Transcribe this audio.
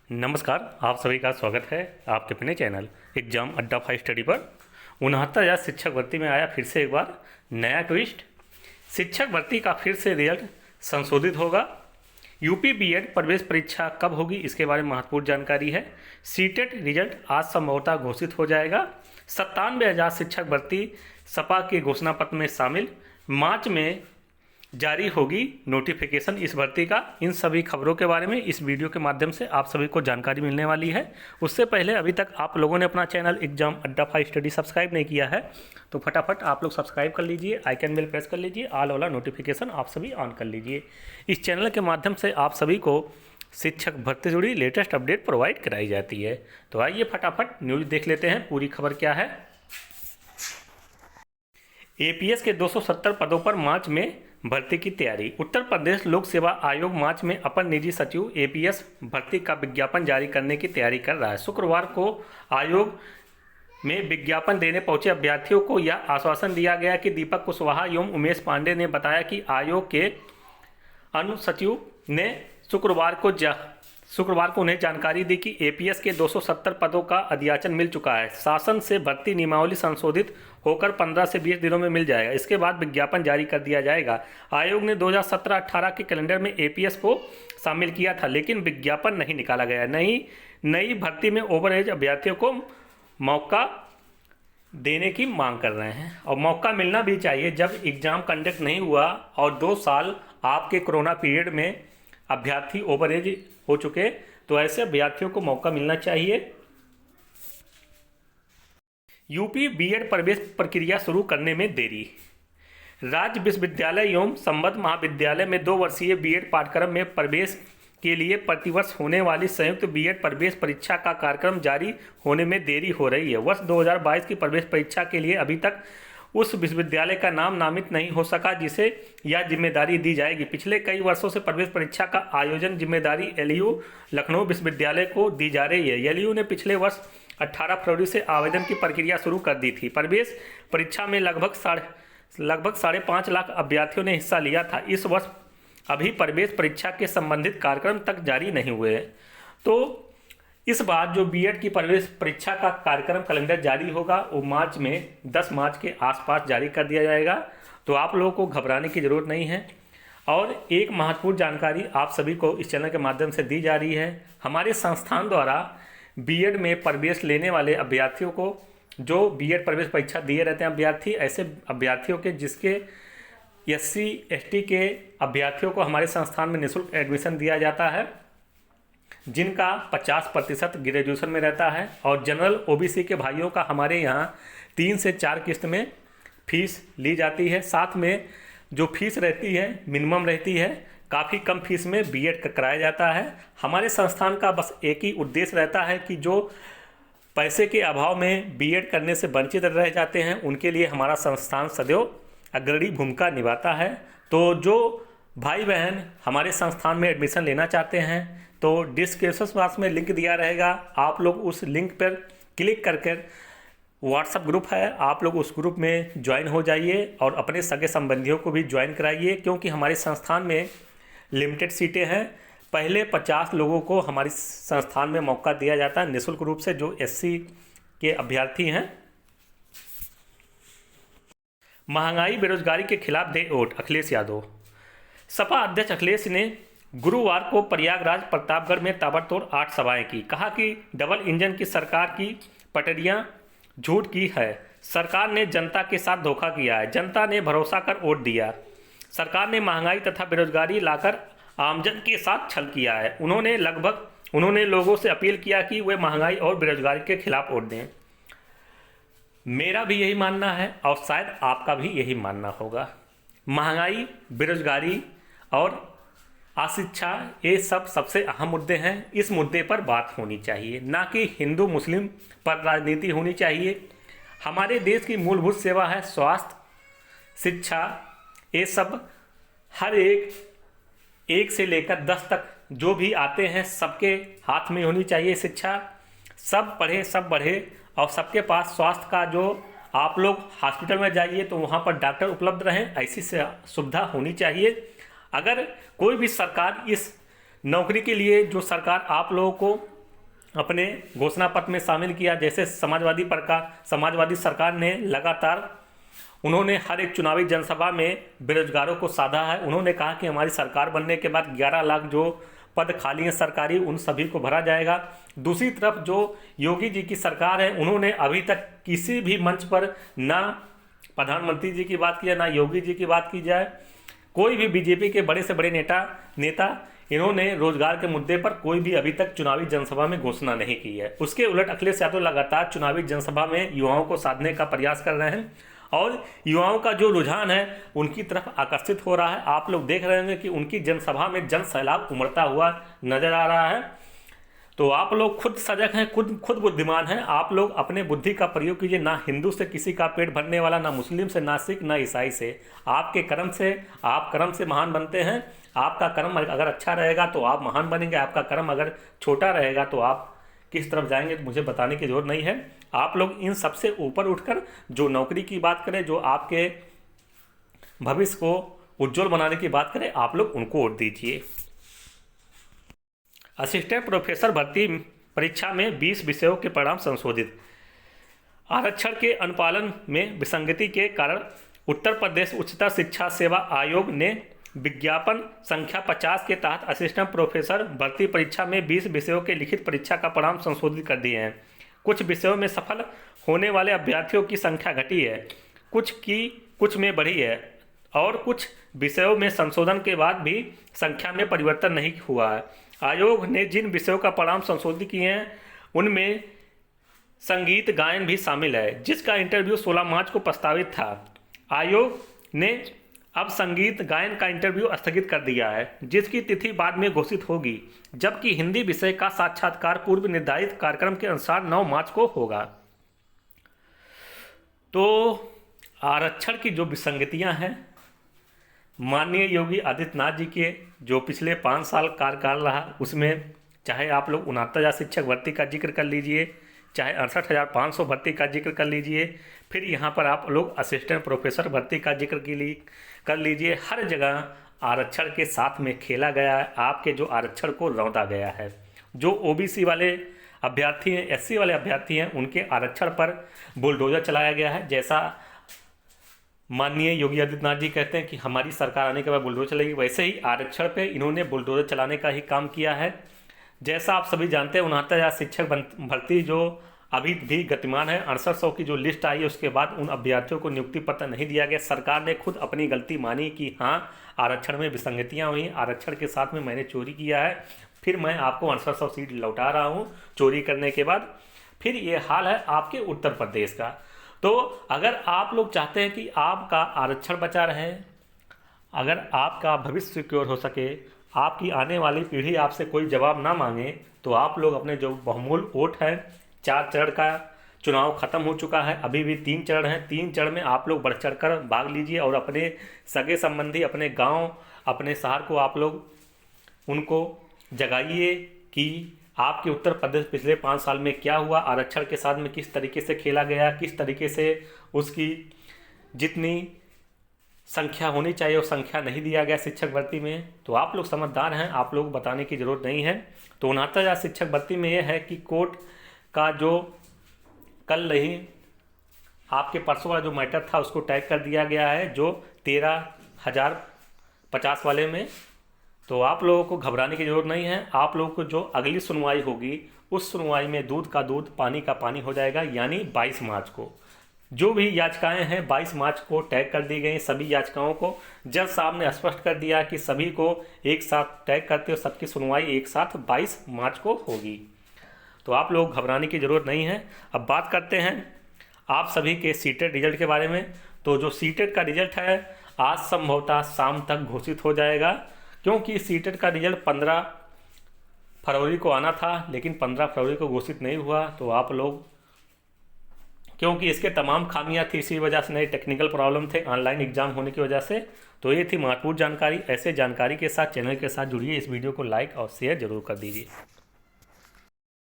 नमस्कार, आप सभी का स्वागत है आपके अपने चैनल एग्जाम अड्डा 5 स्टडी पर। 69,000 शिक्षक भर्ती में आया फिर से एक बार नया ट्विस्ट। शिक्षक भर्ती का फिर से रिजल्ट संशोधित होगा। यूपी बीएड प्रवेश परीक्षा कब होगी, इसके बारे में महत्वपूर्ण जानकारी है। सीटेट रिजल्ट आज संभवतः घोषित हो जाएगा। 97,000 शिक्षक भर्ती सपा के घोषणा पत्र में शामिल। मार्च में जारी होगी नोटिफिकेशन इस भर्ती का। इन सभी खबरों के बारे में इस वीडियो के माध्यम से आप सभी को जानकारी मिलने वाली है। उससे पहले अभी तक आप लोगों ने अपना चैनल एग्जाम अड्डा 5 स्टडी सब्सक्राइब नहीं किया है तो फटाफट आप लोग सब्सक्राइब कर लीजिए, आइकन बेल प्रेस कर लीजिए, ऑल वाला नोटिफिकेशन आप सभी ऑन कर लीजिए। इस चैनल के माध्यम से आप सभी को शिक्षक भर्ती जुड़ी लेटेस्ट अपडेट प्रोवाइड कराई जाती है। तो आइए फटाफट न्यूज़ देख लेते हैं, पूरी खबर क्या है। एपीएस के 270 पदों पर मार्च में भर्ती की तैयारी। उत्तर प्रदेश लोक सेवा आयोग मार्च में अपर निजी सचिव एपीएस भर्ती का विज्ञापन जारी करने की तैयारी कर रहा है। शुक्रवार को आयोग में विज्ञापन देने पहुंचे अभ्यर्थियों को यह आश्वासन दिया गया कि दीपक कुशवाहा एवं उमेश पांडे ने बताया कि आयोग के अनुसचिव ने शुक्रवार को उन्हें जानकारी दी कि एपीएस के 270 पदों का अध्याचन मिल चुका है। शासन से भर्ती नियमावली संशोधित होकर 15 से 20 दिनों में मिल जाएगा। इसके बाद विज्ञापन जारी कर दिया जाएगा। आयोग ने 2017-18 के कैलेंडर में एपीएस को शामिल किया था, लेकिन विज्ञापन नहीं निकाला गया। नई भर्ती में ओवर एज अभ्यर्थियों को मौका देने की मांग कर रहे हैं और मौका मिलना भी चाहिए। जब एग्जाम कंडक्ट नहीं हुआ और 2 साल आपके कोरोना पीरियड में अभ्यर्थी ओवर एज हो चुके, तो ऐसे अभ्यर्थियों को मौका मिलना चाहिए। यूपी बीएड प्रवेश प्रक्रिया शुरू करने में देरी। राज्य विश्वविद्यालय एवं संबद्ध महाविद्यालय में 2 वर्षीय बीएड पाठ्यक्रम में प्रवेश के लिए प्रतिवर्ष होने वाली संयुक्त बीएड प्रवेश परीक्षा का कार्यक्रम जारी होने में देरी हो रही है। वर्ष 2022 की प्रवेश परीक्षा के लिए अभी तक उस विश्वविद्यालय का नाम नामित नहीं हो सका जिसे यह जिम्मेदारी दी जाएगी। पिछले कई वर्षों से प्रवेश परीक्षा का आयोजन जिम्मेदारी एलयू लखनऊ विश्वविद्यालय को दी जा रही है। एलयू ने पिछले वर्ष 18 फरवरी से आवेदन की प्रक्रिया शुरू कर दी थी। प्रवेश परीक्षा में लगभग 5.5 लाख अभ्यर्थियों ने हिस्सा लिया था। इस वर्ष अभी प्रवेश परीक्षा के संबंधित कार्यक्रम तक जारी नहीं हुए हैं। तो इस बार जो बीएड की प्रवेश परीक्षा का कार्यक्रम कैलेंडर जारी होगा वो मार्च में 10 मार्च के आसपास जारी कर दिया जाएगा। तो आप लोगों को घबराने की ज़रूरत नहीं है। और एक महत्वपूर्ण जानकारी आप सभी को इस चैनल के माध्यम से दी जा रही है। हमारे संस्थान द्वारा बीएड में प्रवेश लेने वाले अभ्यर्थियों को, जो बीएड प्रवेश परीक्षा दिए रहते हैं अभ्यर्थी, ऐसे अभ्यर्थियों के जिसके एससी एसटी के अभ्यर्थियों को हमारे संस्थान में निःशुल्क एडमिशन दिया जाता है, जिनका 50% ग्रेजुएशन में रहता है। और जनरल ओबीसी के भाइयों का हमारे यहाँ 3 से 4 किस्त में फीस ली जाती है। साथ में जो फीस रहती है मिनिमम रहती है, काफ़ी कम फीस में बीएड कराया जाता है। हमारे संस्थान का बस एक ही उद्देश्य रहता है कि जो पैसे के अभाव में बीएड करने से वंचित रह जाते हैं उनके लिए हमारा संस्थान सदैव अग्रणी भूमिका निभाता है। तो जो भाई बहन हमारे संस्थान में एडमिशन लेना चाहते हैं तो डिस्क्रिप्शन बॉक्स में लिंक दिया रहेगा, आप लोग उस लिंक पर क्लिक करके व्हाट्सएप ग्रुप है, आप लोग उस ग्रुप में ज्वाइन हो जाइए और अपने सगे संबंधियों को भी ज्वाइन कराइए। क्योंकि हमारे संस्थान में लिमिटेड सीटें हैं। पहले 50 लोगों को हमारे संस्थान में मौका दिया जाता है निःशुल्क रूप से, जो एससी के अभ्यर्थी हैं। महंगाई बेरोजगारी के खिलाफ दे वोट, अखिलेश यादव। सपा अध्यक्ष अखिलेश ने गुरुवार को प्रयागराज प्रतापगढ़ में ताबड़तोड़ 8 सभाएं की। कहा कि डबल इंजन की सरकार की पटरियां झूठ की है। सरकार ने जनता के साथ धोखा किया है। जनता ने भरोसा कर वोट दिया। सरकार ने महंगाई तथा बेरोजगारी लाकर आमजन के साथ छल किया है। उन्होंने लोगों से अपील किया कि वे महंगाई और बेरोजगारी के खिलाफ वोट दें। मेरा भी यही मानना है और शायद आपका भी यही मानना होगा। महंगाई, बेरोजगारी और अशिक्षा, ये सबसे अहम मुद्दे हैं। इस मुद्दे पर बात होनी चाहिए, ना कि हिंदू मुस्लिम पर राजनीति होनी चाहिए। हमारे देश की मूलभूत सेवा है स्वास्थ्य, शिक्षा, ये सब हर एक से लेकर 10 तक जो भी आते हैं सबके हाथ में होनी चाहिए शिक्षा। सब पढ़े सब बढ़े और सबके पास स्वास्थ्य का, जो आप लोग हॉस्पिटल में जाइए तो वहाँ पर डॉक्टर उपलब्ध रहें, ऐसी सुविधा होनी चाहिए। अगर कोई भी सरकार इस नौकरी के लिए जो सरकार आप लोगों को अपने घोषणा पत्र में शामिल किया। जैसे समाजवादी सरकार ने लगातार उन्होंने हर एक चुनावी जनसभा में बेरोजगारों को साधा है। उन्होंने कहा कि हमारी सरकार बनने के बाद 11 लाख जो पद खाली हैं सरकारी, उन सभी को भरा जाएगा। दूसरी तरफ जो योगी जी की सरकार है, उन्होंने अभी तक किसी भी मंच पर ना प्रधानमंत्री जी की बात की जाए, ना योगी जी की बात की जाए, कोई भी बीजेपी के बड़े से बड़े नेता इन्होंने रोजगार के मुद्दे पर कोई भी अभी तक चुनावी जनसभा में घोषणा नहीं की है। उसके उलट अखिलेश यादव लगातार चुनावी जनसभा में युवाओं को साधने का प्रयास कर रहे हैं और युवाओं का जो रुझान है उनकी तरफ आकर्षित हो रहा है। आप लोग देख रहे होंगे कि उनकी जनसभा में जन सैलाब उमड़ता हुआ नजर आ रहा है। तो आप लोग खुद सजग हैं, खुद बुद्धिमान हैं। आप लोग अपने बुद्धि का प्रयोग कीजिए। ना हिंदू से किसी का पेट भरने वाला, ना मुस्लिम से, ना सिख, ना ईसाई से। आपके कर्म से, आप कर्म से महान बनते हैं। आपका कर्म अगर अच्छा रहेगा तो आप महान बनेंगे, आपका कर्म अगर छोटा रहेगा तो आप किस तरफ जाएंगे तो मुझे बताने की जरूरत नहीं है। आप लोग इन सबसे ऊपर उठकर जो नौकरी की बात करें, जो आपके भविष्य को उज्जवल बनाने की बात करें, आप लोग उनको वोट दीजिए। असिस्टेंट प्रोफेसर भर्ती परीक्षा में 20 विषयों के परिणाम संशोधित। आरक्षण के अनुपालन में विसंगति के कारण उत्तर प्रदेश उच्चतर शिक्षा सेवा आयोग ने विज्ञापन संख्या 50 के तहत असिस्टेंट प्रोफेसर भर्ती परीक्षा में 20 विषयों के लिखित परीक्षा का परिणाम संशोधित कर दिए हैं। कुछ विषयों में सफल होने वाले अभ्यर्थियों की संख्या घटी है, कुछ में बढ़ी है और कुछ विषयों में संशोधन के बाद भी संख्या में परिवर्तन नहीं हुआ है। आयोग ने जिन विषयों का परिणाम संशोधित किए हैं उनमें संगीत गायन भी शामिल है, जिसका इंटरव्यू 16 मार्च को प्रस्तावित था। आयोग ने अब संगीत गायन का इंटरव्यू स्थगित कर दिया है, जिसकी तिथि बाद में घोषित होगी, जबकि हिंदी विषय का साक्षात्कार पूर्व निर्धारित कार्यक्रम के अनुसार 9 मार्च को होगा। तो आरक्षण की जो विसंगतियां हैं, माननीय योगी आदित्यनाथ जी के जो पिछले 5 साल कार्यकाल रहा, उसमें चाहे आप लोग 69,000 शिक्षक भर्ती का जिक्र कर लीजिए, चाहे 68,500 भर्ती का जिक्र कर लीजिए, फिर यहाँ पर आप लोग असिस्टेंट प्रोफेसर भर्ती का जिक्र कर लीजिए, हर जगह आरक्षण के साथ में खेला गया है। आपके जो आरक्षण को रौंदा गया है। जो ओबीसी वाले अभ्यर्थी हैं, एससी वाले अभ्यर्थी हैं, उनके आरक्षण पर बुलडोजर चलाया गया है। जैसा माननीय योगी आदित्यनाथ जी कहते हैं कि हमारी सरकार आने के बाद बुलडोजर चलेगी, वैसे ही आरक्षण पे इन्होंने बुलडोजर चलाने का ही काम किया है। जैसा आप सभी जानते हैं 69,000 शिक्षक भर्ती जो अभी भी गतिमान है, 6800 की जो लिस्ट आई है उसके बाद उन अभ्यर्थियों को नियुक्ति पत्र नहीं दिया गया। सरकार ने खुद अपनी गलती मानी कि हाँ आरक्षण में विसंगतियाँ हुई, आरक्षण के साथ में मैंने चोरी किया है, फिर मैं आपको 6800 सीट लौटा रहा हूँ चोरी करने के बाद। फिर ये हाल है आपके उत्तर प्रदेश का। तो अगर आप लोग चाहते हैं कि आपका आरक्षण बचा रहे, अगर आपका भविष्य सिक्योर हो सके, आपकी आने वाली पीढ़ी आपसे कोई जवाब ना मांगे, तो आप लोग अपने जो बहुमूल्य वोट है, 4 चरण का चुनाव खत्म हो चुका है, अभी भी 3 चरण हैं, 3 चरण में आप लोग बढ़ चढ़ कर भाग लीजिए और अपने सगे संबंधी, अपने गांव, अपने शहर को आप लोग उनको जगाइए कि आपके उत्तर प्रदेश पिछले 5 साल में क्या हुआ, आरक्षण के साथ में किस तरीके से खेला गया, किस तरीके से उसकी जितनी संख्या होनी चाहिए वो संख्या नहीं दिया गया शिक्षक भर्ती में। तो आप लोग समझदार हैं, आप लोग बताने की ज़रूरत नहीं है। तो 69,000 शिक्षक भर्ती में यह है कि कोर्ट का जो कल नहीं आपके परसों वाला जो मैटर था उसको टैग कर दिया गया है, जो 13,050 वाले में। तो आप लोगों को घबराने की ज़रूरत नहीं है। आप लोगों को जो अगली सुनवाई होगी उस सुनवाई में दूध का दूध पानी का पानी हो जाएगा, यानी 22 मार्च को। जो भी याचिकाएं हैं 22 मार्च को टैग कर दी गई। सभी याचिकाओं को जज साहब ने स्पष्ट कर दिया कि सभी को एक साथ टैग करते हो, सबकी सुनवाई एक साथ 22 मार्च को होगी। तो आप लोग घबराने की ज़रूरत नहीं है। अब बात करते हैं आप सभी के सीटेट रिजल्ट के बारे में। तो जो सीटेट का रिजल्ट है आज संभवतः शाम तक घोषित हो जाएगा, क्योंकि सीटेट का रिजल्ट 15 फरवरी को आना था, लेकिन 15 फरवरी को घोषित नहीं हुआ। तो आप लोग, क्योंकि इसके तमाम खामियां थी, इसी वजह से नए टेक्निकल प्रॉब्लम थे ऑनलाइन एग्जाम होने की वजह से। तो ये थी महत्वपूर्ण जानकारी। ऐसे जानकारी के साथ चैनल के साथ जुड़िए। इस वीडियो को लाइक और शेयर जरूर कर दीजिए।